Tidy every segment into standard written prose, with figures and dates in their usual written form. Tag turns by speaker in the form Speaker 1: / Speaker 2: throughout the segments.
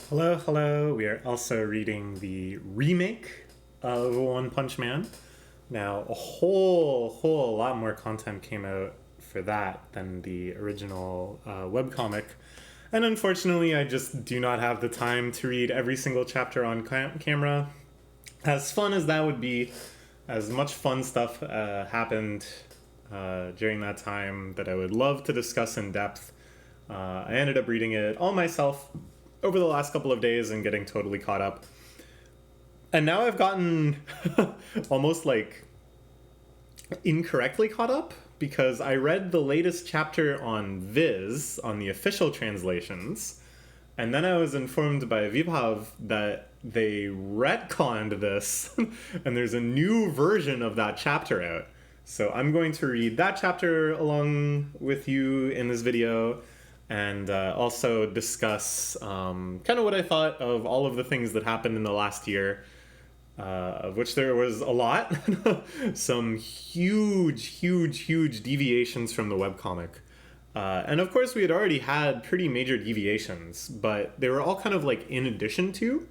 Speaker 1: Hello, hello. We are also reading the remake of One Punch Man. Now, a whole lot more content came out for that than the original webcomic. And unfortunately, I just do not have the time to read every single chapter on camera. As fun as that would be, as much fun stuff happened during that time that I would love to discuss in depth. I ended up reading it all myself over the last couple of days and getting totally caught up. And now I've gotten almost like incorrectly caught up because I read the latest chapter on Viz, on the official translations, and then I was informed by Vibhav that they retconned this and there's a new version of that chapter out. So I'm going to read that chapter along with you in this video and also discuss kind of what I thought of all of the things that happened in the last year, of which there was a lot. Some huge deviations from the webcomic. And of course, we had already had pretty major deviations, but they were all kind of like in addition to.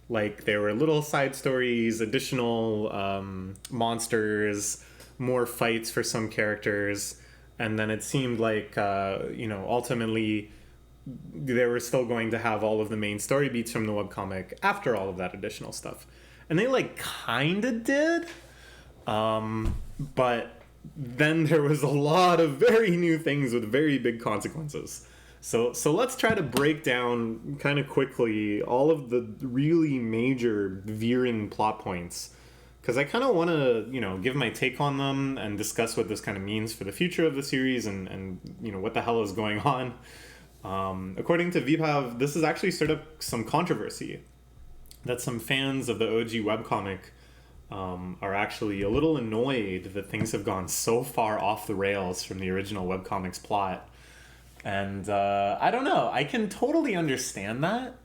Speaker 1: Like, there were little side stories, additional monsters, more fights for some characters, and then it seemed like, ultimately they were still going to have all of the main story beats from the webcomic after all of that additional stuff. And they, like, kind of did, but then there was a lot of very new things with very big consequences. So let's try to break down kind of quickly all of the really major veering plot points, because I kind of want to, give my take on them and discuss what this kind of means for the future of the series and what the hell is going on. According to Vibhav, this has actually stirred up some controversy, that some fans of the OG webcomic are actually a little annoyed that things have gone so far off the rails from the original webcomic's plot. And I don't know, I can totally understand that.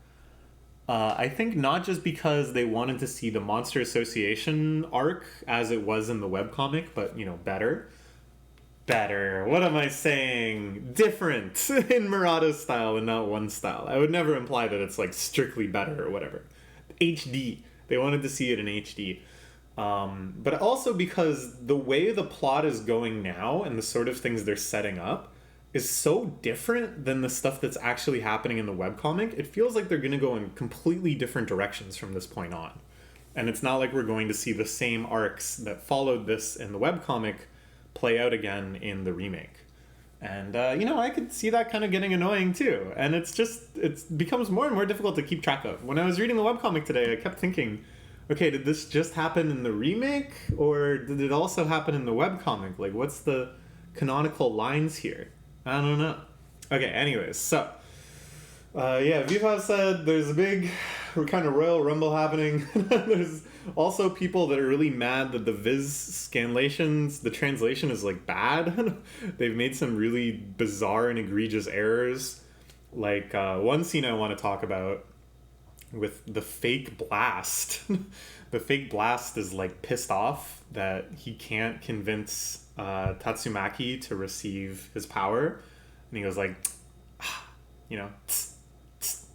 Speaker 1: I think not just because they wanted to see the Monster Association arc as it was in the webcomic, but, better. Better. What am I saying? Different in Murata's style and not one style. I would never imply that it's like strictly better or whatever. HD. They wanted to see it in HD. But also because the way the plot is going now and the sort of things they're setting up is so different than the stuff that's actually happening in the webcomic. It feels like they're going to go in completely different directions from this point on. And it's not like we're going to see the same arcs that followed this in the webcomic play out again in the remake. And, I could see that kind of getting annoying too. And it becomes more and more difficult to keep track of. When I was reading the webcomic today, I kept thinking, okay, did this just happen in the remake? Or did it also happen in the webcomic? Like, what's the canonical lines here? I don't know. Okay, anyways, so Vibhav said there's a big kind of royal rumble happening. There's also people that are really mad that the Viz scanlations, the translation is like bad. They've made some really bizarre and egregious errors. Like one scene I want to talk about with the fake blast. The fake blast is like pissed off that he can't convince Tatsumaki to receive his power, and he goes like, tss, tss,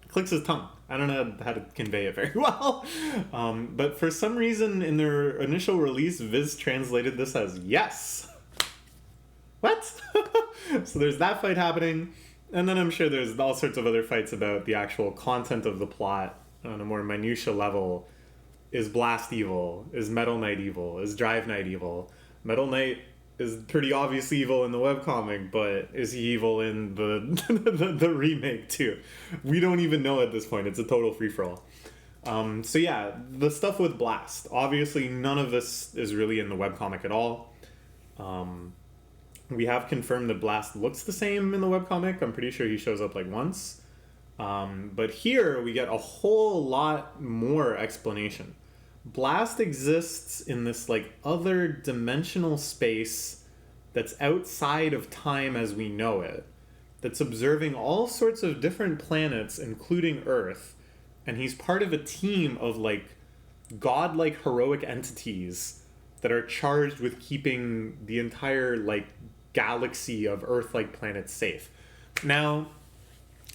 Speaker 1: clicks his tongue. I don't know how to convey it very well, but for some reason in their initial release, Viz translated this as yes. What? So there's that fight happening, and then I'm sure there's all sorts of other fights about the actual content of the plot on a more minutia level. Is Blast evil? Is Metal Knight evil? Is Drive Knight evil? Metal Knight is pretty obviously evil in the webcomic, but is he evil in the remake too? We don't even know at this point. It's a total free-for-all. So yeah, the stuff with Blast. Obviously, none of this is really in the webcomic at all. We have confirmed that Blast looks the same in the webcomic. I'm pretty sure he shows up like once. But here we get a whole lot more explanation. Blast exists in this like other dimensional space that's outside of time as we know it, that's observing all sorts of different planets, including Earth, and he's part of a team of like godlike heroic entities that are charged with keeping the entire like galaxy of Earth-like planets safe. Now,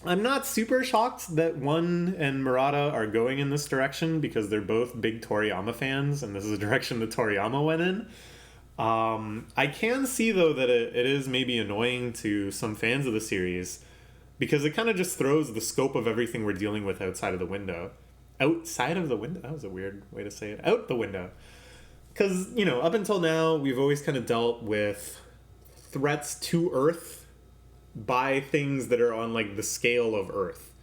Speaker 1: I'm not super shocked that One and Murata are going in this direction because they're both big Toriyama fans, and this is a direction that Toriyama went in. I can see, though, that it is maybe annoying to some fans of the series because it kind of just throws the scope of everything we're dealing with outside of the window. Outside of the window? That was a weird way to say it. Out the window. Because, up until now, we've always kind of dealt with threats to Earth by things that are on, like, the scale of Earth.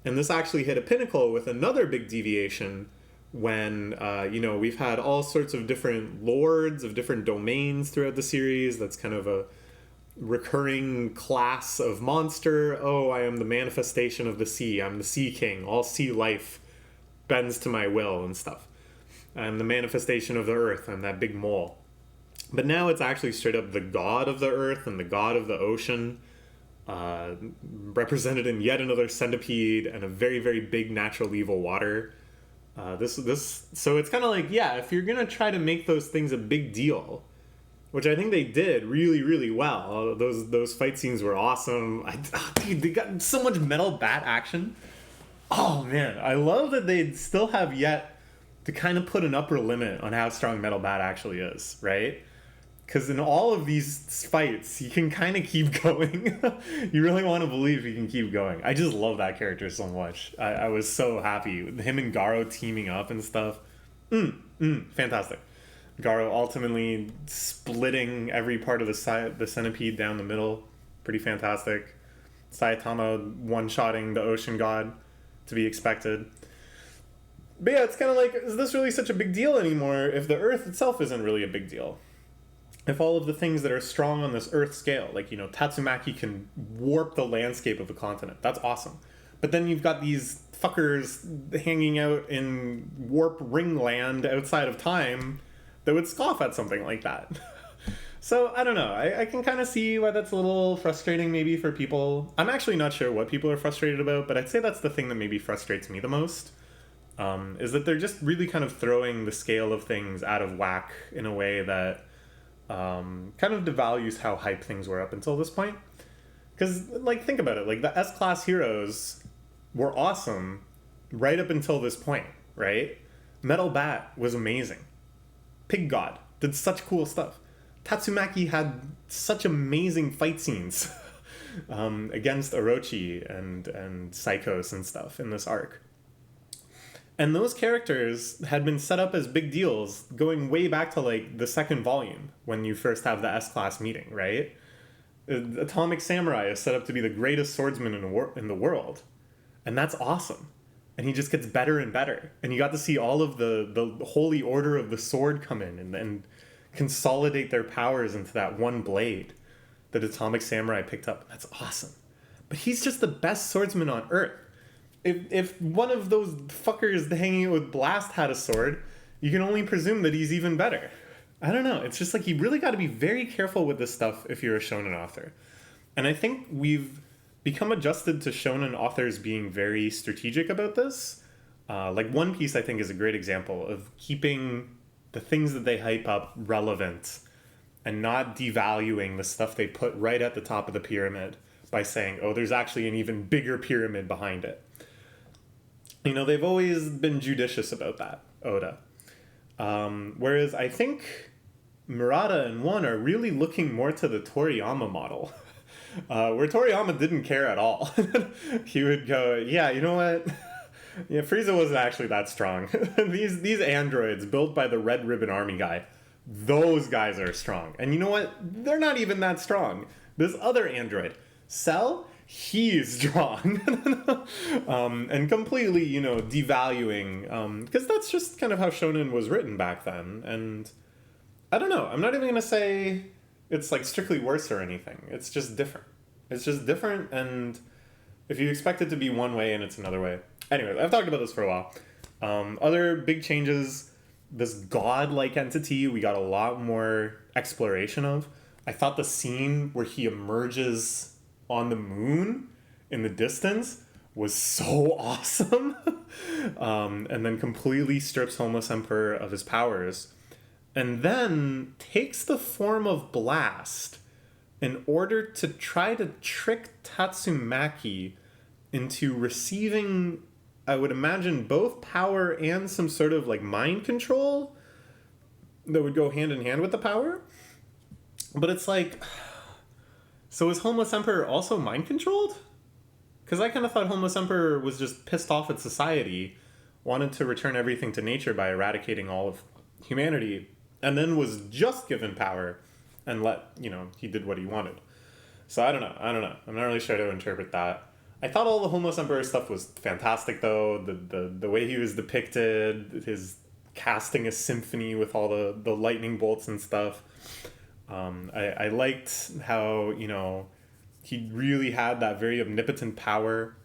Speaker 1: And this actually hit a pinnacle with another big deviation when, we've had all sorts of different lords of different domains throughout the series. That's kind of a recurring class of monster. Oh, I am the manifestation of the sea. I'm the Sea King. All sea life bends to my will and stuff. I'm the manifestation of the earth. I'm that big mole. But now it's actually straight up the god of the earth and the god of the ocean, represented in yet another centipede and a very, very big natural evil water. So it's kind of like, yeah, if you're gonna try to make those things a big deal, which I think they did really, really well. Those fight scenes were awesome. Dude, they got so much metal bat action. Oh man, I love that they still have yet to kind of put an upper limit on how strong Metal Bat actually is, right? Because in all of these fights, he can kind of keep going. You really want to believe he can keep going. I just love that character so much. I was so happy with him and Garo teaming up and stuff. Fantastic. Garo ultimately splitting every part of the centipede down the middle. Pretty fantastic. Saitama one-shotting the ocean god, to be expected. But yeah, it's kind of like, is this really such a big deal anymore if the Earth itself isn't really a big deal? If all of the things that are strong on this Earth scale, like, Tatsumaki can warp the landscape of a continent. That's awesome. But then you've got these fuckers hanging out in warp ringland outside of time that would scoff at something like that. So, I don't know. I can kind of see why that's a little frustrating maybe for people. I'm actually not sure what people are frustrated about, but I'd say that's the thing that maybe frustrates me the most, is that they're just really kind of throwing the scale of things out of whack in a way that kind of devalues how hype things were up until this point. Because, think about it. The S-Class heroes were awesome right up until this point, right? Metal Bat was amazing. Pig God did such cool stuff. Tatsumaki had such amazing fight scenes against Orochi and Psychos and stuff in this arc. And those characters had been set up as big deals going way back to the second volume when you first have the S-Class meeting, right? Atomic Samurai is set up to be the greatest swordsman in the world. And that's awesome. And he just gets better and better. And you got to see all of the holy order of the sword come in and consolidate their powers into that one blade that Atomic Samurai picked up. That's awesome. But he's just the best swordsman on Earth. If one of those fuckers hanging out with Blast had a sword, you can only presume that he's even better. I don't know. It's just you really got to be very careful with this stuff if you're a shonen author. And I think we've become adjusted to shonen authors being very strategic about this. One Piece, I think, is a great example of keeping the things that they hype up relevant and not devaluing the stuff they put right at the top of the pyramid by saying, oh, there's actually an even bigger pyramid behind it. They've always been judicious about that, Oda. Whereas I think Murata and One are really looking more to the Toriyama model, where Toriyama didn't care at all. He would go, yeah, you know what? Yeah, Frieza wasn't actually that strong. These androids built by the Red Ribbon Army guy, those guys are strong. And you know what? They're not even that strong. This other android, Cell, he's strong. And completely, devaluing, because that's just kind of how shonen was written back then. And I don't know. I'm not even going to say it's strictly worse or anything. It's just different. It's just different, and if you expect it to be one way and it's another way. Anyway, I've talked about this for a while. Other big changes, this god-like entity we got a lot more exploration of. I thought the scene where he emerges on the moon in the distance was so awesome. And then completely strips Homeless Emperor of his powers. And then takes the form of Blast in order to try to trick Tatsumaki into receiving, I would imagine, both power and some sort of like mind control that would go hand in hand with the power. But it's like, so is Homeless Emperor also mind controlled? Because I kind of thought Homeless Emperor was just pissed off at society, wanted to return everything to nature by eradicating all of humanity, and then was just given power and he did what he wanted. So I don't know. I'm not really sure how to interpret that. I thought all the Homeless Emperor stuff was fantastic, though. The way he was depicted, his casting a symphony with all the lightning bolts and stuff. I liked how, he really had that very omnipotent power,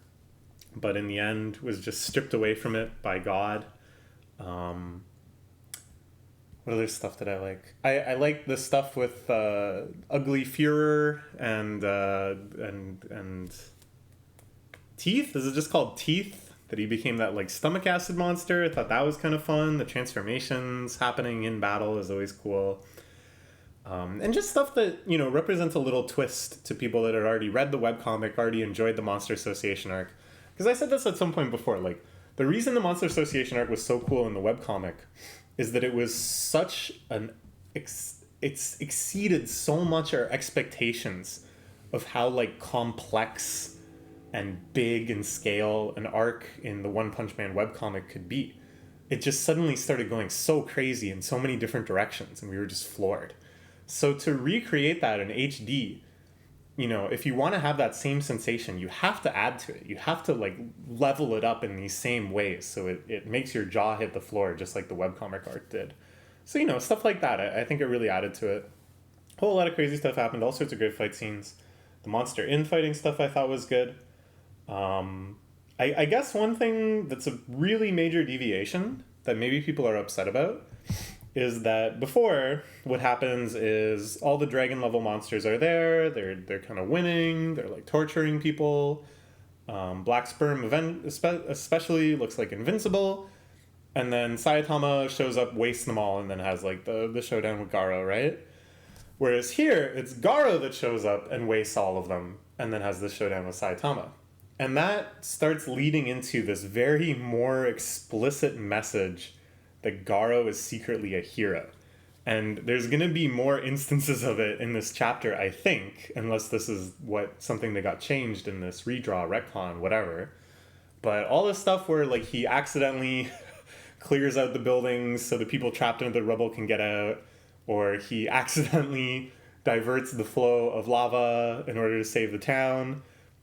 Speaker 1: but in the end was just stripped away from it by God. What other stuff did I like? I like the stuff with Ugly Führer and Teeth. Is it just called Teeth? That he became that like stomach acid monster. I thought that was kind of fun. The transformations happening in battle is always cool. And just stuff that, represents a little twist to people that had already read the webcomic, already enjoyed the Monster Association arc. Because I said this at some point before, like, the reason the Monster Association arc was so cool in the webcomic is that it was such it's exceeded so much our expectations of how, like, complex and big in scale an arc in the One Punch Man webcomic could be. It just suddenly started going so crazy in so many different directions, and we were just floored. So to recreate that in HD, if you want to have that same sensation, you have to add to it. You have to like level it up in these same ways so it makes your jaw hit the floor just like the webcomic art did. So, stuff like that, I think it really added to it. A whole lot of crazy stuff happened, all sorts of great fight scenes. The monster infighting stuff I thought was good. I guess one thing that's a really major deviation that maybe people are upset about is that before, what happens is all the dragon level monsters are there, they're kind of winning, they're like torturing people. Black Sperm event especially looks like invincible, and then Saitama shows up, wastes them all, and then has like the showdown with Garo, right? Whereas here, it's Garo that shows up and wastes all of them, and then has the showdown with Saitama. And that starts leading into this very more explicit message that Garo is secretly a hero. And there's going to be more instances of it in this chapter, I think, unless this is something that got changed in this redraw, retcon, whatever. But all this stuff where like he accidentally clears out the buildings so the people trapped under the rubble can get out, or he accidentally diverts the flow of lava in order to save the town,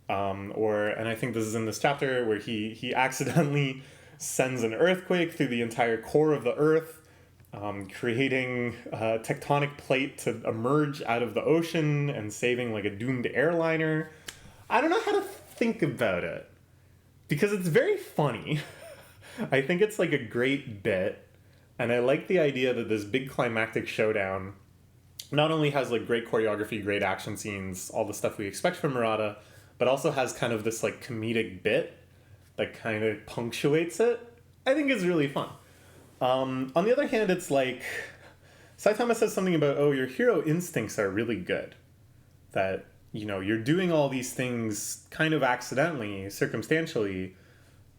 Speaker 1: and I think this is in this chapter where he accidentally sends an earthquake through the entire core of the earth, creating a tectonic plate to emerge out of the ocean and saving like a doomed airliner. I don't know how to think about it because it's very funny. I think it's like a great bit, and I like the idea that this big climactic showdown not only has like great choreography, great action scenes, all the stuff we expect from Murata, but also has kind of this like comedic bit that kind of punctuates it. I think is really fun. On the other hand, it's like Saitama says something about, your hero instincts are really good. That, you're doing all these things kind of accidentally, circumstantially,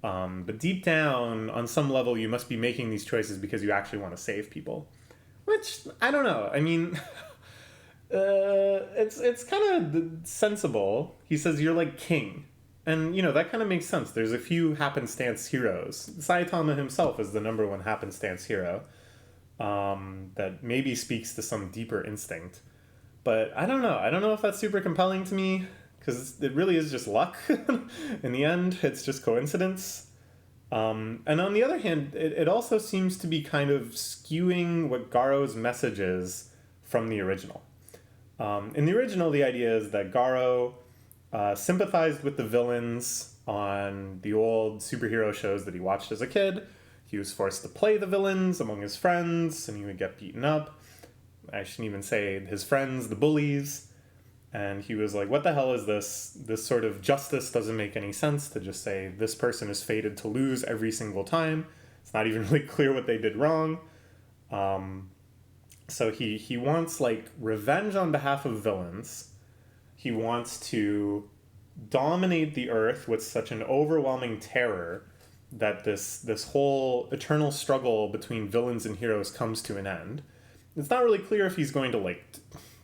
Speaker 1: but deep down, on some level, you must be making these choices because you actually want to save people. Which, I don't know. I mean, it's kind of sensible. He says you're like king. And, that kind of makes sense. There's a few happenstance heroes. Saitama himself is the number one happenstance hero. That maybe speaks to some deeper instinct. But I don't know. I don't know if that's super compelling to me, because it really is just luck. In the end, it's just coincidence. And on the other hand, it also seems to be kind of skewing what Garo's message is from the original. In the original, the idea is that Garo sympathized with the villains on the old superhero shows that he watched as a kid. He was forced to play the villains among his friends, and he would get beaten up. I shouldn't even say his friends, the bullies. And he was like, what the hell is this? This sort of justice doesn't make any sense to just say this person is fated to lose every single time. It's not even really clear what they did wrong. So he wants like revenge on behalf of villains. He wants to dominate the earth with such an overwhelming terror that this whole eternal struggle between villains and heroes comes to an end. It's not really clear if he's going to like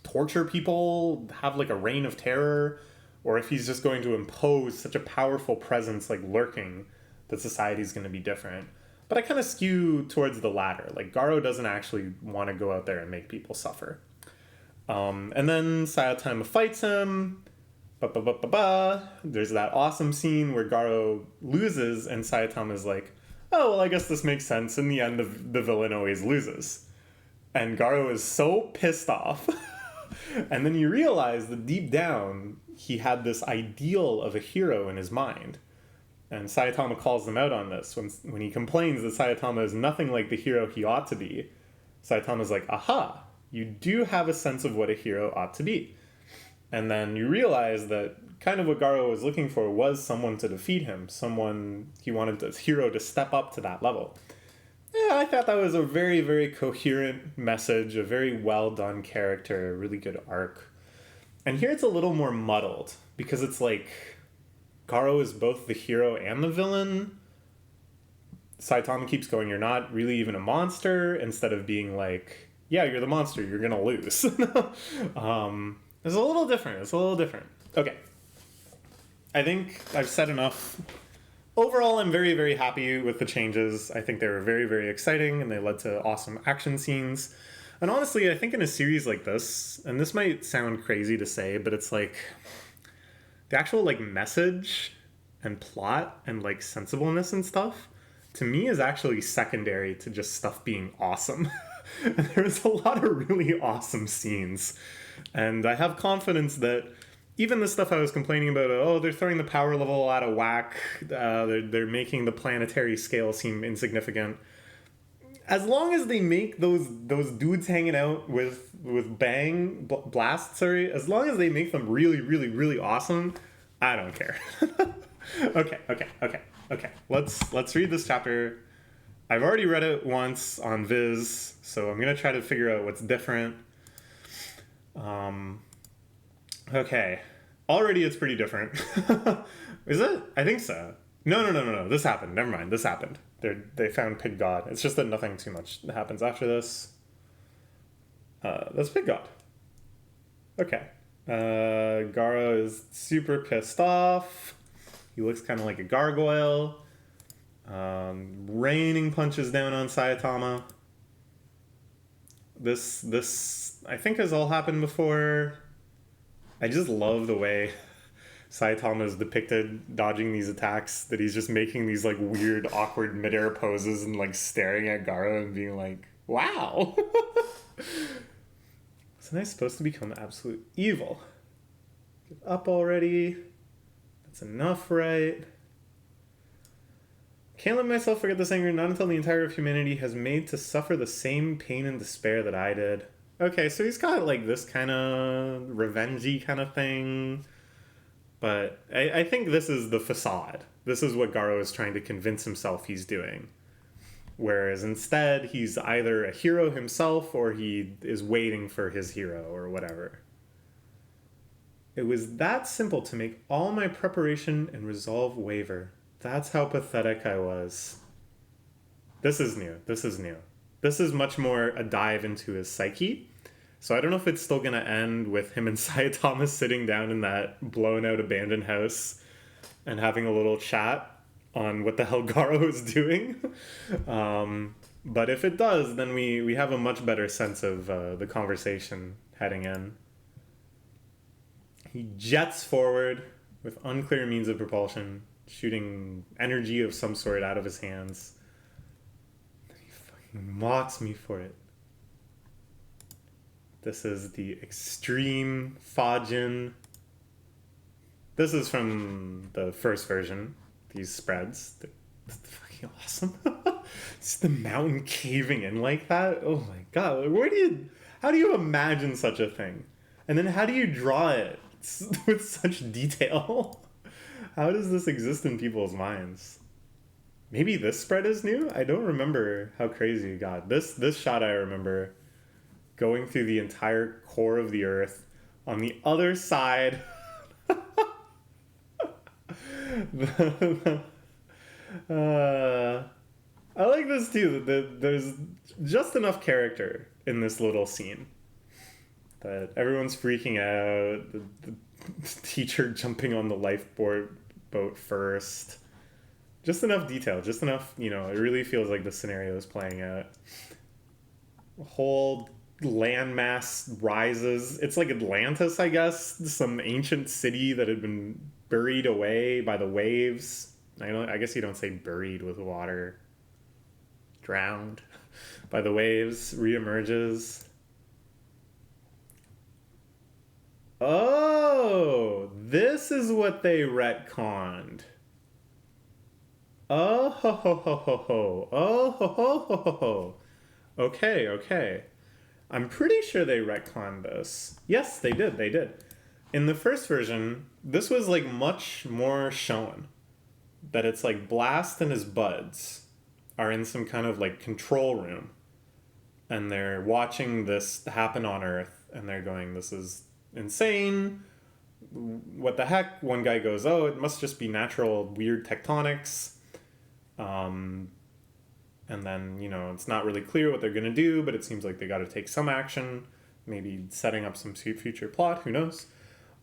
Speaker 1: torture people, have like a reign of terror, or if he's just going to impose such a powerful presence like lurking that society's going to be different. But I kind of skew towards the latter. Like Garo doesn't actually want to go out there and make people suffer. And then Saitama fights him. There's that awesome scene where Garo loses and Saitama's like, oh, well, I guess this makes sense. In the end, the villain always loses. And Garo is so pissed off. And then you realize that deep down, he had this ideal of a hero in his mind. And Saitama calls them out on this. When he complains that Saitama is nothing like the hero he ought to be, Saitama's like, aha, you do have a sense of what a hero ought to be. And then you realize that kind of what Garo was looking for was someone to defeat him. Someone, he wanted the hero to step up to that level. Yeah, I thought that was a very, very coherent message, a very well done character, a really good arc. And here it's a little more muddled, because it's like Garo is both the hero and the villain. Saitama keeps going, you're not really even a monster, instead of being like, yeah, you're the monster, you're gonna lose. It's a little different. Okay. I think I've said enough. Overall, I'm very, very happy with the changes. I think they were very, very exciting, and they led to awesome action scenes. And honestly, I think in a series like this, and this might sound crazy to say, but it's like the actual like message and plot and like sensibleness and stuff, to me, is actually secondary to just stuff being awesome. And there's a lot of really awesome scenes. And I have confidence that even the stuff I was complaining about, oh, they're throwing the power level out of whack, they're making the planetary scale seem insignificant. As long as they make those dudes hanging out with blasts, as long as they make them really, really, really awesome, I don't care. Okay. Let's read this chapter. I've already read it once on Viz, so I'm gonna try to figure out what's different. Okay. Already it's pretty different. Is it? I think so. No. This happened. Never mind. This happened. They found Pig God. It's just that nothing too much happens after this. That's Pig God. Okay. Garo is super pissed off. He looks kind of like a gargoyle. Raining punches down on Saitama. This I think has all happened before. I just love the way Saitama is depicted dodging these attacks, that he's just making these like weird awkward midair poses and like staring at Garo and being like, wow. Isn't I supposed to become absolute evil? Give up already. That's enough, right? Can't let myself forget this anger, not until the entirety of humanity has made to suffer the same pain and despair that I did. Okay, so he's got like this kind of revengey kind of thing. But I think this is the facade. This is what Garo is trying to convince himself he's doing. Whereas instead, he's either a hero himself or he is waiting for his hero or whatever. It was that simple to make all my preparation and resolve waver. That's how pathetic I was. This is new. This is much more a dive into his psyche. So I don't know if it's still going to end with him and Saitama sitting down in that blown out abandoned house and having a little chat on what the hell Garo is doing. But if it does, then we have a much better sense of the conversation heading in. He jets forward with unclear means of propulsion, shooting energy of some sort out of his hands. He fucking mocks me for it. This is the extreme Fajin. This is from the first version. These spreads. They're fucking awesome. Just the mountain caving in like that. Oh my god. How do you imagine such a thing? And then how do you draw it with such detail? How does this exist in people's minds? Maybe this spread is new? I don't remember how crazy it got. This shot I remember going through the entire core of the earth on the other side. uh, I like this too. There's just enough character in this little scene that everyone's freaking out. The teacher jumping on the lifeboat boat first. Just enough detail, just enough, it really feels like the scenario is playing out. A whole landmass rises. It's like Atlantis, I guess, some ancient city that had been buried away by the waves. I guess you don't say buried with water. Drowned by the waves, reemerges. Oh, this is what they retconned. Oh ho ho ho ho ho. Oh ho ho ho ho ho. Okay, okay. I'm pretty sure they retconned this. Yes, they did, they did. In the first version, this was like much more shown. That it's like Blast and his buds are in some kind of like control room. And they're watching this happen on Earth. And they're going, this is insane. What the heck? One guy goes, oh, it must just be natural weird tectonics. And then, it's not really clear what they're going to do, but it seems like they got to take some action, maybe setting up some future plot, who knows.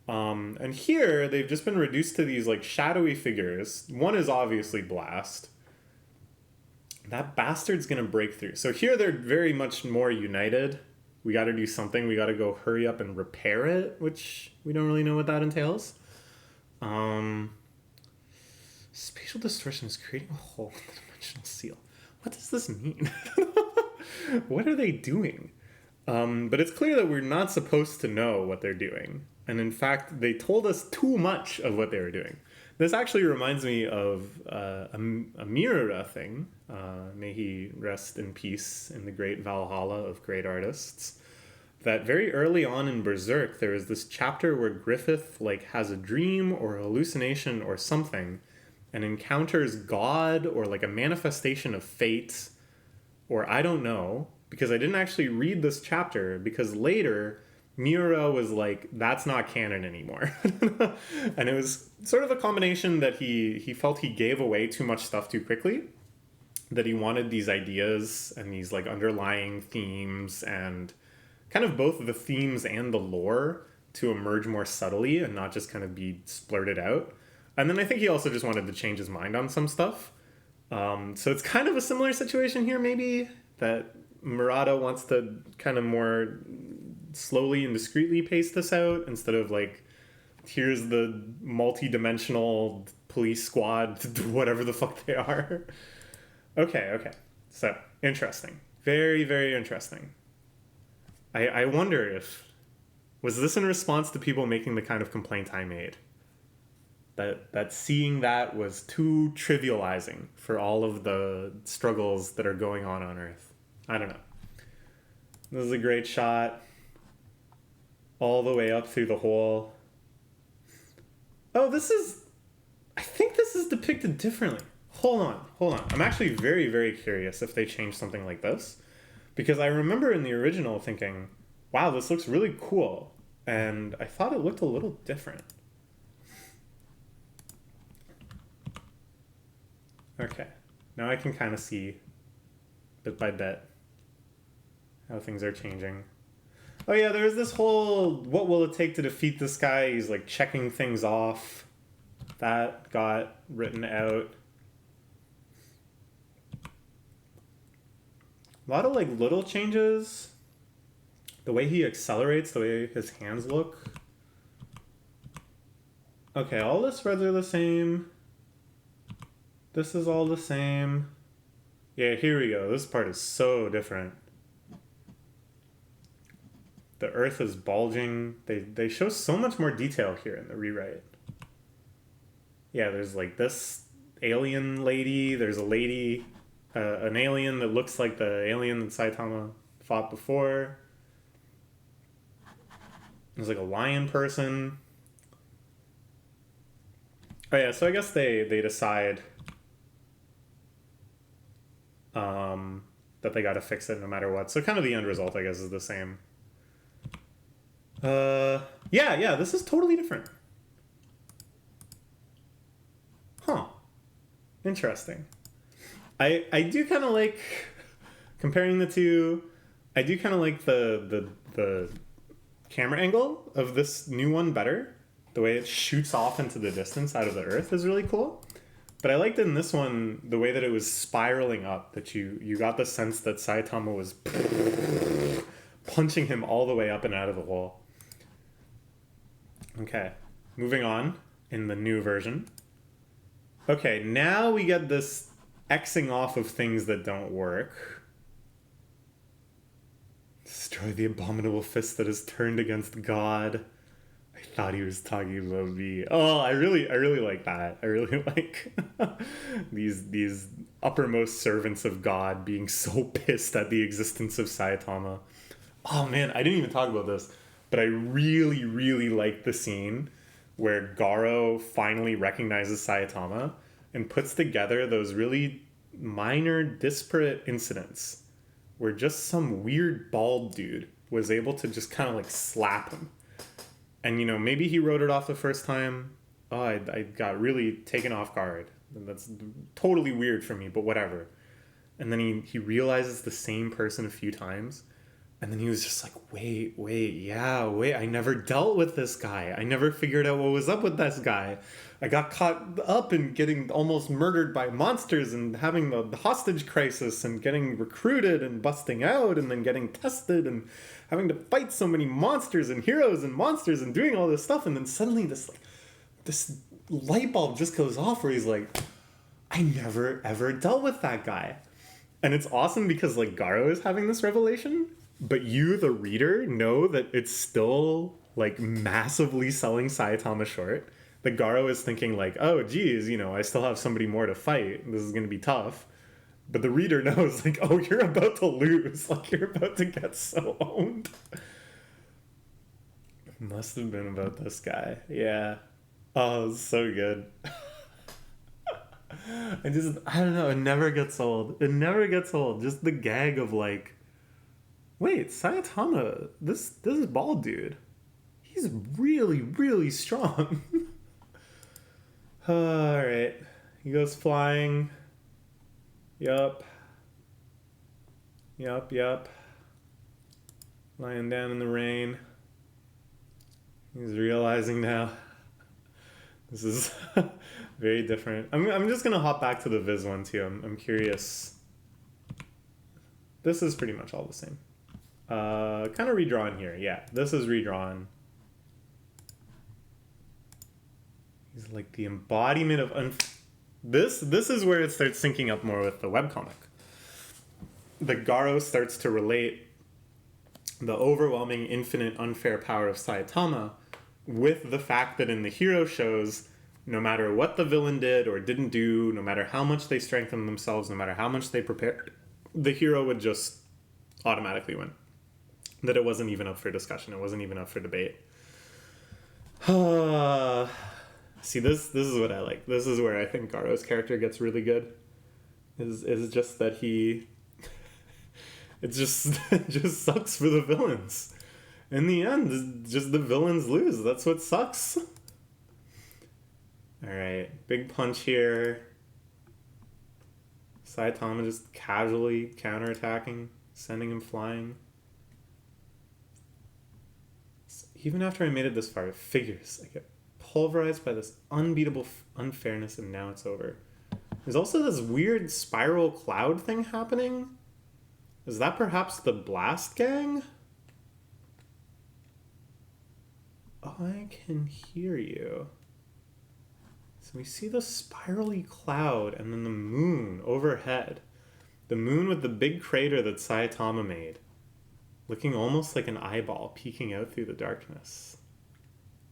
Speaker 1: And here, they've just been reduced to these, like, shadowy figures. One is obviously Blast. That bastard's going to break through. So here, they're very much more united. We got to do something. We got to go hurry up and repair it, which we don't really know what that entails. Spatial distortion is creating a hole in the dimensional seal. What does this mean? What are they doing? But it's clear that we're not supposed to know what they're doing. And in fact, they told us too much of what they were doing. This actually reminds me of a Miura thing. May he rest in peace in the great Valhalla of great artists. That very early on in Berserk, there is this chapter where Griffith has a dream or a hallucination or something, and encounters God or a manifestation of fate, or I don't know, because I didn't actually read this chapter, because later Miura was like, that's not canon anymore. And it was sort of a combination that he felt he gave away too much stuff too quickly, that he wanted these ideas and these underlying themes and kind of both the themes and the lore to emerge more subtly and not just kind of be splurted out. And then I think he also just wanted to change his mind on some stuff. So it's kind of a similar situation here, maybe, that Murata wants to kind of more slowly and discreetly pace this out instead of here's the multi-dimensional police squad, whatever the fuck they are. Okay. So, interesting. Very, very interesting. I wonder if... Was this in response to people making the kind of complaint I made? That seeing that was too trivializing for all of the struggles that are going on Earth. I don't know. This is a great shot. All the way up through the hole. Oh, I think this is depicted differently. Hold on. I'm actually very, very curious if they changed something like this. Because I remember in the original thinking, wow, this looks really cool. And I thought it looked a little different. Okay, now I can kind of see, bit by bit, how things are changing. Oh yeah, there's this whole, what will it take to defeat this guy? He's checking things off. That got written out. A lot of little changes. The way he accelerates, the way his hands look. Okay, all the spreads are the same. This is all the same. Yeah, here we go. This part is so different. The Earth is bulging. They show so much more detail here in the rewrite. Yeah, there's this alien lady. There's a lady, an alien that looks like the alien that Saitama fought before. There's a lion person. Oh yeah, so I guess they decide that they got to fix it no matter what. So kind of the end result, I guess, is the same. Yeah, this is totally different. Interesting. I do kind of like comparing the two. I do kind of like the camera angle of this new one better. The way it shoots off into the distance out of the earth is really cool. But I liked in this one the way that it was spiraling up, that you got the sense that Saitama was punching him all the way up and out of the wall. Okay, moving on in the new version. Okay, now we get this Xing off of things that don't work. Destroy the abominable fist that is turned against God. I thought he was talking about me. Oh, I really like that. I really like these uppermost servants of God being so pissed at the existence of Saitama. Oh man, I didn't even talk about this, but I really like the scene where Garo finally recognizes Saitama and puts together those really minor, disparate incidents where just some weird bald dude was able to just kind of like slap him. And, you know, maybe he wrote it off the first time. Oh, I got really taken off guard. And that's totally weird for me, but whatever. And then he realizes the same person a few times. And then he was just like, wait, I never dealt with this guy. I never figured out what was up with this guy. I got caught up in getting almost murdered by monsters and having the hostage crisis and getting recruited and busting out and then getting tested and having to fight so many monsters and heroes and monsters and doing all this stuff. And then suddenly this light bulb just goes off where he's like, I never ever dealt with that guy. And it's awesome because like Garo is having this revelation, but you, the reader, know that it's still like massively selling Saitama short. The Garo is thinking like, oh geez, you know, I still have somebody more to fight. This is going to be tough. But the reader knows like, oh, you're about to lose. Like you're about to get so owned. Must have been about this guy. Yeah. Oh, it's so good. I don't know. It never gets old. It never gets old. Just the gag of like, wait, Saitama, this is bald dude. He's really strong. Alright. He goes flying. Yup. Lying down in the rain. He's realizing now. This is very different. I'm just gonna hop back to the Viz one too. I'm curious. This is pretty much all the same. Kind of redrawn here. Yeah, this is redrawn. He's like the embodiment of this is where it starts syncing up more with the webcomic. The Garo starts to relate the overwhelming, infinite, unfair power of Saitama with the fact that in the hero shows, no matter what the villain did or didn't do, no matter how much they strengthened themselves, no matter how much they prepared, the hero would just automatically win. That it wasn't even up for discussion. It wasn't even up for debate. See, this is what I like. This is where I think Garo's character gets really good. Is just that he... it just sucks for the villains. In the end, just the villains lose. That's what sucks. Alright, big punch here. Saitama just casually counterattacking, sending him flying. Even after I made it this far, it figures. I get pulverized by this unbeatable unfairness, and now it's over. There's also this weird spiral cloud thing happening. Is that perhaps the Blast Gang? I can hear you. So we see the spirally cloud and then the moon overhead. The moon with the big crater that Saitama made. Looking almost like an eyeball peeking out through the darkness.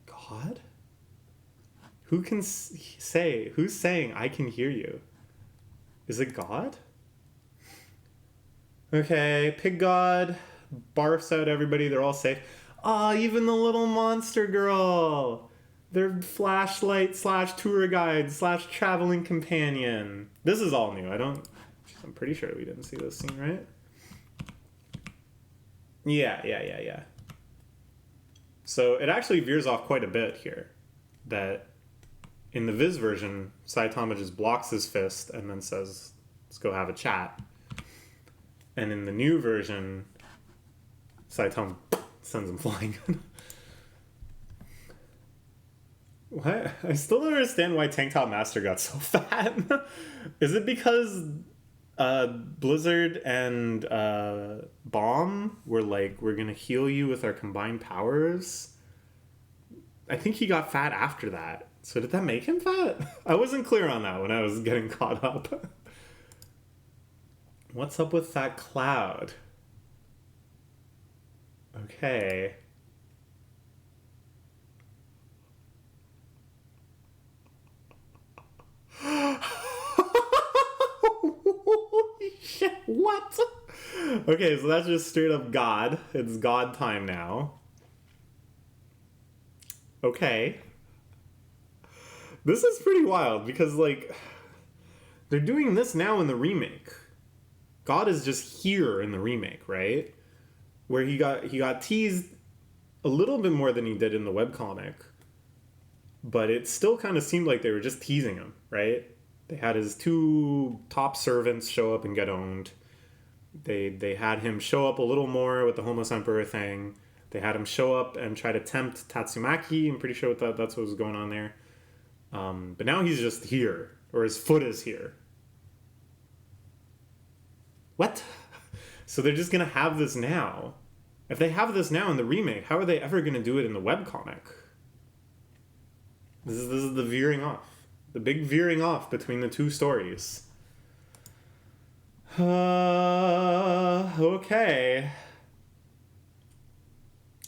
Speaker 1: God? Who can say? Who's saying I can hear you? Is it God? Okay, Pig God barfs out everybody. They're all safe. Ah, even the little monster girl. Their flashlight / tour guide / traveling companion. This is all new. I'm pretty sure we didn't see this scene, right? Yeah. So it actually veers off quite a bit here. That in the Viz version, Saitama just blocks his fist and then says, let's go have a chat. And in the new version, Saitama sends him flying. What? I still don't understand why Tank Top Master got so fat. Is it because Blizzard and Bomb were like, we're gonna heal you with our combined powers? I think he got fat after that. So did that make him fat? I wasn't clear on that when I was getting caught up. What's up with that cloud? Okay. Holy shit, what? Okay, so that's just straight up God. It's God time now. Okay. This is pretty wild because, like, they're doing this now in the remake. God is just here in the remake, right? Where he got teased a little bit more than he did in the webcomic. But it still kind of seemed like they were just teasing him, right? They had his two top servants show up and get owned. They had him show up a little more with the Homeless Emperor thing. They had him show up and try to tempt Tatsumaki. I'm pretty sure that's what was going on there. But now he's just here, or his foot is here. What? So they're just going to have this now. If they have this now in the remake, how are they ever going to do it in the webcomic? This is the veering off. The big veering off between the two stories. Okay.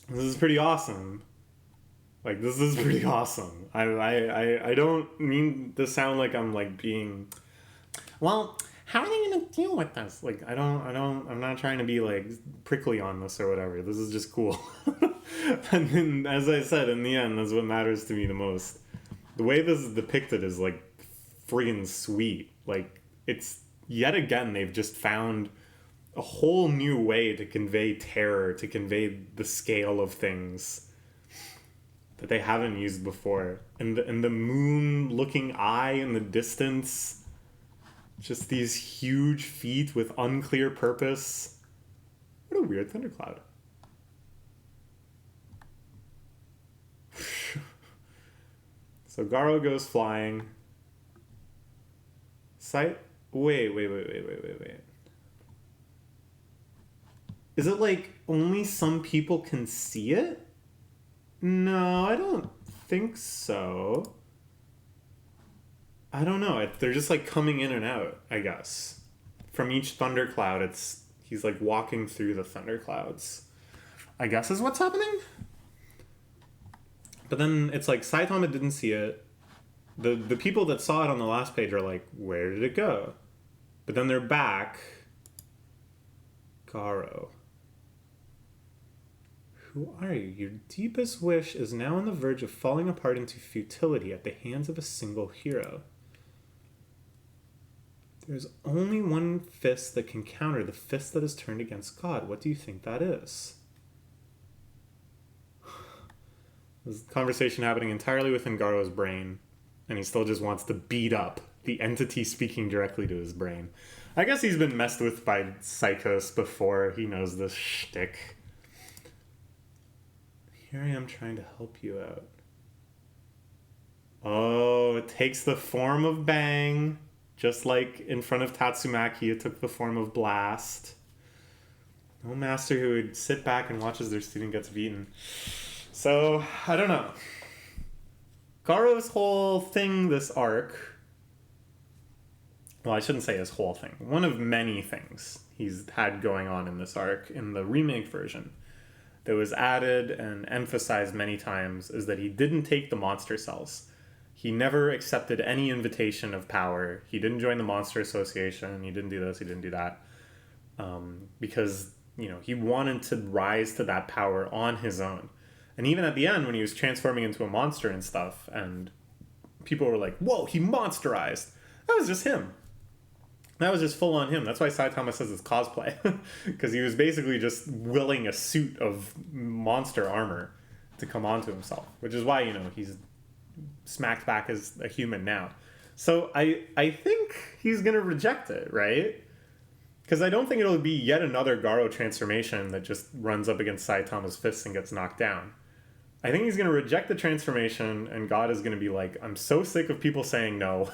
Speaker 1: This is pretty awesome. Like, this is pretty awesome. I don't mean to sound like I'm, like, being... Well, how are they going to deal with this? Like, I'm not trying to be, like, prickly on this or whatever. This is just cool. And then, as I said, in the end, that's what matters to me the most. The way this is depicted is, like, friggin' sweet. Like, it's... Yet again, they've just found a whole new way to convey terror, to convey the scale of things that they haven't used before. And the moon-looking eye in the distance, just these huge feet with unclear purpose. What a weird thundercloud. So Garo goes flying. Wait. Is it like only some people can see it? No, I don't think so. I don't know. They're just like coming in and out, I guess. From each thundercloud, he's like walking through the thunderclouds, I guess is what's happening. But then it's like Saitama didn't see it. The people that saw it on the last page are like, where did it go? But then they're back. Garo. Who are you? Your deepest wish is now on the verge of falling apart into futility at the hands of a single hero. There's only one fist that can counter the fist that is turned against God. What do you think that is? This conversation happening entirely within Garo's brain, and he still just wants to beat up the entity speaking directly to his brain. I guess he's been messed with by Psychos before. He knows this shtick. Here I am trying to help you out. Oh, it takes the form of Bang. Just like in front of Tatsumaki, it took the form of Blast. No master who would sit back and watch as their student gets beaten. So, I don't know. Garo's whole thing this arc... Well, I shouldn't say his whole thing. One of many things he's had going on in this arc in the remake version that was added and emphasized many times is that he didn't take the monster cells. He never accepted any invitation of power. He didn't join the Monster Association. He didn't do this. He didn't do that. Because, he wanted to rise to that power on his own. And even at the end, when he was transforming into a monster and stuff, and people were like, whoa, he monsterized. That was just him. That was just full on him. That's why Saitama says it's cosplay. Because he was basically just willing a suit of monster armor to come onto himself. Which is why, he's smacked back as a human now. So I think he's going to reject it, right? Because I don't think it'll be yet another Garo transformation that just runs up against Saitama's fists and gets knocked down. I think he's going to reject the transformation, and God is going to be like, I'm so sick of people saying no.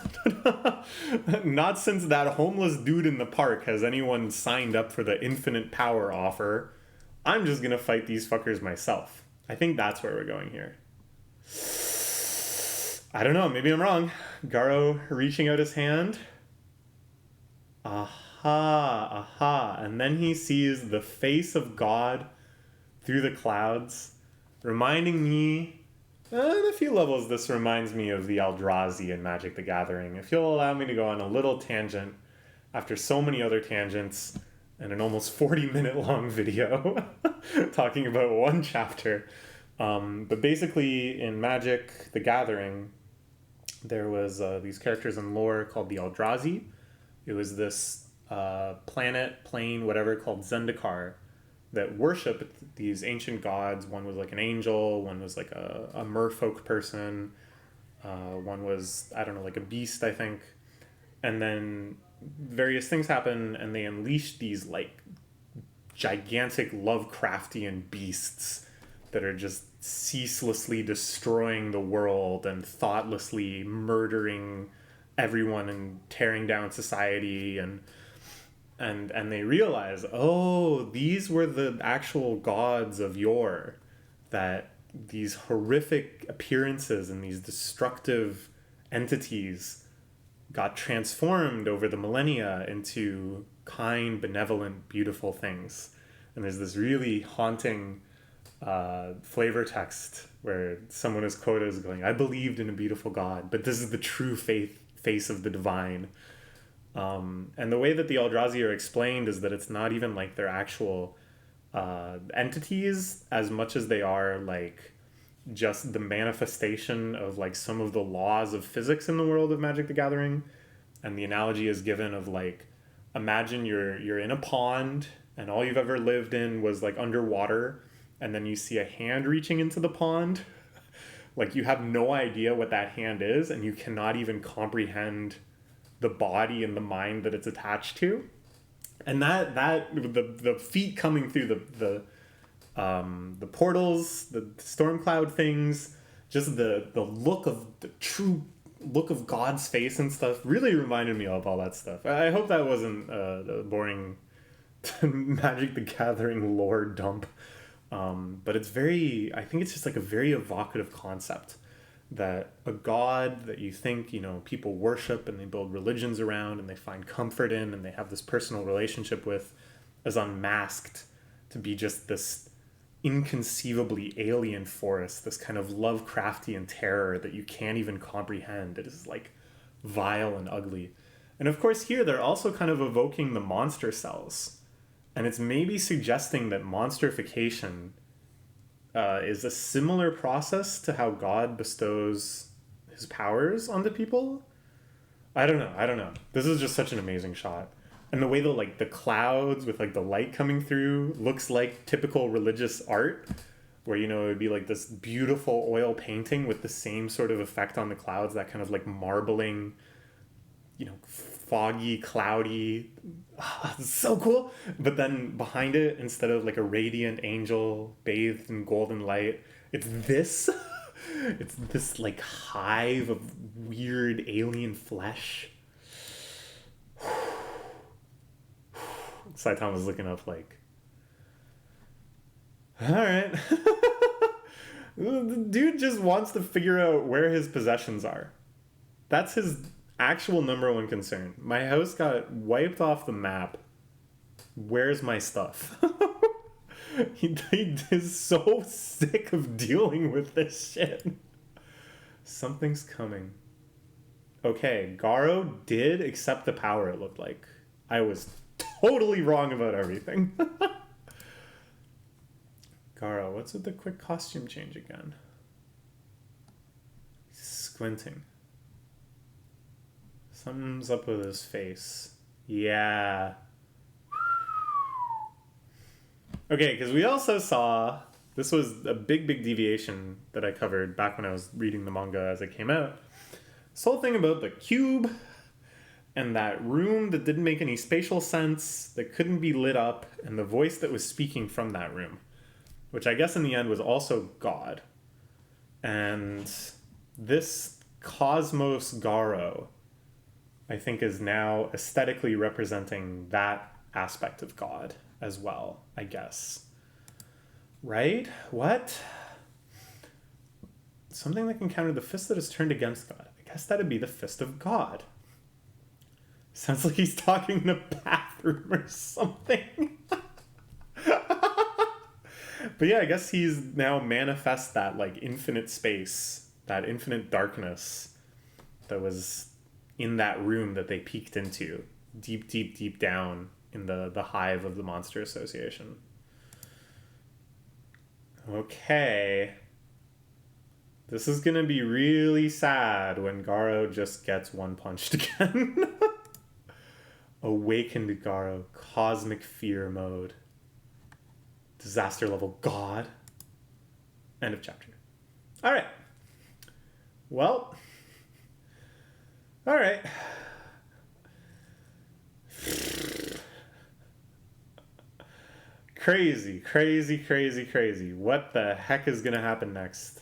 Speaker 1: Not since that homeless dude in the park has anyone signed up for the infinite power offer. I'm just going to fight these fuckers myself. I think that's where we're going here. I don't know, maybe I'm wrong. Garo reaching out his hand. Aha. And then he sees the face of God through the clouds, reminding me, on a few levels, this reminds me of the Eldrazi in Magic the Gathering. If you'll allow me to go on a little tangent after so many other tangents and an almost 40-minute long video talking about one chapter. But basically, in Magic the Gathering, there was these characters in lore called the Eldrazi. It was this planet, plane, whatever, called Zendikar, that worship these ancient gods. One was like an angel, one was like a merfolk person, one was, I don't know, like a beast, I think. And then various things happen, and they unleash these like gigantic Lovecraftian beasts that are just ceaselessly destroying the world and thoughtlessly murdering everyone and tearing down society, and they realize, oh, these were the actual gods of yore, that these horrific appearances and these destructive entities got transformed over the millennia into kind, benevolent, beautiful things. And there's this really haunting flavor text where someone is quoted as going, I believed in a beautiful God, but this is the true face of the divine. And the way that the Eldrazi are explained is that it's not even like they're actual entities as much as they are like just the manifestation of like some of the laws of physics in the world of Magic the Gathering. And the analogy is given of like, imagine you're in a pond and all you've ever lived in was like underwater, and then you see a hand reaching into the pond. Like you have no idea what that hand is, and you cannot even comprehend the body and the mind that it's attached to. And that the feet coming through the portals, the storm cloud things, just the look of the true look of God's face and stuff really reminded me of all that stuff. I hope that wasn't a boring Magic the Gathering lore dump. But it's I think it's just like a very evocative concept, that a god that you think, people worship and they build religions around and they find comfort in and they have this personal relationship with, is unmasked to be just this inconceivably alien force, this kind of Lovecraftian terror that you can't even comprehend. It is like vile and ugly. And of course here they're also kind of evoking the monster cells. And it's maybe suggesting that monsterification is a similar process to how God bestows his powers onto people. I don't know. This is just such an amazing shot. And the way the clouds with like the light coming through looks like typical religious art, where, it would be like this beautiful oil painting with the same sort of effect on the clouds, that kind of like marbling, foggy, cloudy. It's so cool. But then behind it, instead of like a radiant angel bathed in golden light, it's this like hive of weird alien flesh. Saitama was looking up like, all right. The dude just wants to figure out where his possessions are. That's his actual number one concern. My house got wiped off the map. Where's my stuff? He is so sick of dealing with this shit. Something's coming. Okay, Garo did accept the power, it looked like. I was totally wrong about everything. Garo, what's with the quick costume change again? He's squinting. Something's up with his face. Yeah. Okay, because we also saw This was a big deviation that I covered back when I was reading the manga as it came out. This whole thing about the cube and that room that didn't make any spatial sense, that couldn't be lit up, and the voice that was speaking from that room, which I guess in the end was also God. And this Cosmos Garo, I think, is now aesthetically representing that aspect of God as well, I guess. Right? What? Something that can counter the fist that is turned against God. I guess that'd be the fist of God. Sounds like he's talking in a bathroom or something. But yeah, I guess he's now manifest that like infinite space, that infinite darkness that was in that room that they peeked into, deep down in the hive of the Monster Association. Okay. This is gonna be really sad when Garo just gets one punched again. Awakened Garo, cosmic fear mode. Disaster level God. End of chapter. Alright. Well. Alright. Crazy. What the heck is gonna happen next?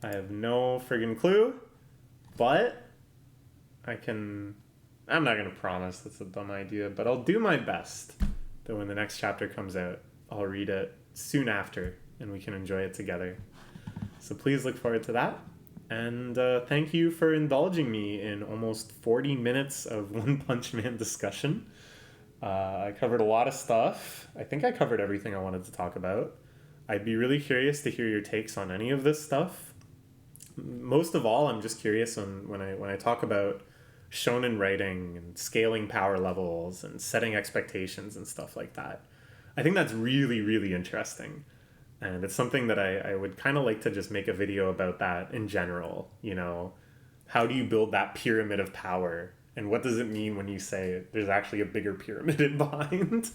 Speaker 1: I have no friggin' clue. But I'm not gonna promise, that's a dumb idea, but I'll do my best that when the next chapter comes out, I'll read it soon after and we can enjoy it together. So please look forward to that. And thank you for indulging me in almost 40 minutes of One Punch Man discussion. I covered a lot of stuff. I think I covered everything I wanted to talk about. I'd be really curious to hear your takes on any of this stuff. Most of all, I'm just curious when I talk about shonen writing and scaling power levels and setting expectations and stuff like that. I think that's really interesting. And it's something that I would kind of like to just make a video about that in general. You know, how do you build that pyramid of power? And what does it mean when you say there's actually a bigger pyramid in behind?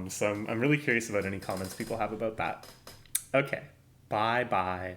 Speaker 1: So I'm really curious about any comments people have about that. Okay, bye.